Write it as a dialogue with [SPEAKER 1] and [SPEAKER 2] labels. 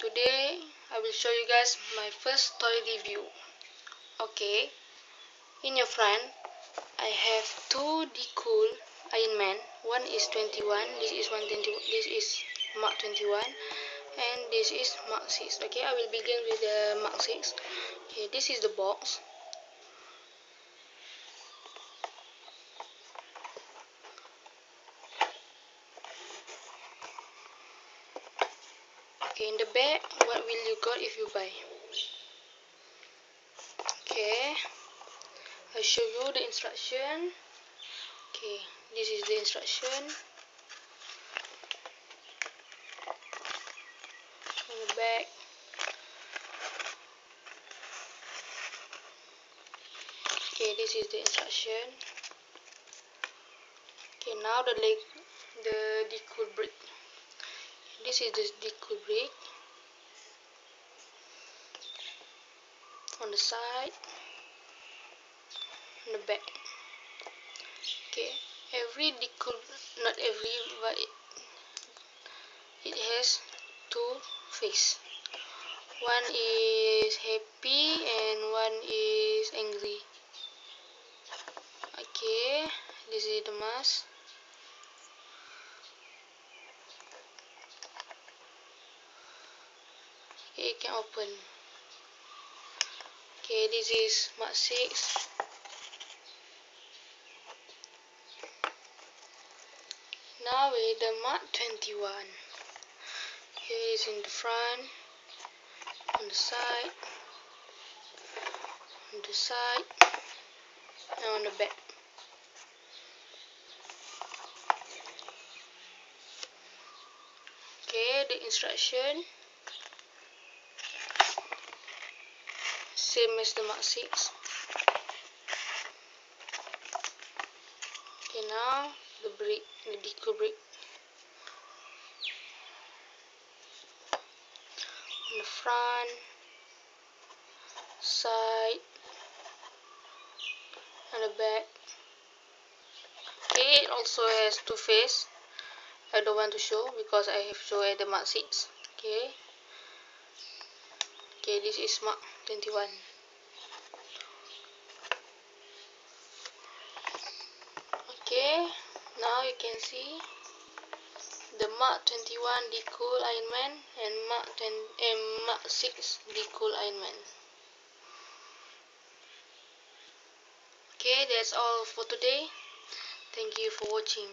[SPEAKER 1] Today I will show you guys my first toy review. Okay, in your front I have two Decool Iron Man. One is 21, this is 120, this is Mark 21, and this is Mark 6. Okay, I will begin with the Mark 6. Okay, this is the box. Okay, in the back, what will you got if you buy? Okay, I'll show you the instruction. Okay, this is the instruction. On the back. Okay, this is the instruction. Okay, now the Decool brick. This is the Decool brick. On the side, on the back. Okay, every Decool, not every, but it has two faces. One is happy and one is angry. Okay, this is the mask. Okay, it can open. Okay, this is Mark 6. Now with the Mark 21. Here is in the front, on the side, and on the back. Okay, the instruction same as the Mark 6. Okay, now the brick, the Decool brick. On the front, side, and the back. Okay, it also has two faces. I don't want to show because I have shown at the Mark 6. Okay. Okay, this is Mark 21. Okay, now you can see the Mark 21 Decool Iron Man and Mark 6 Decool Iron Man. Okay, that's all for today. Thank you for watching.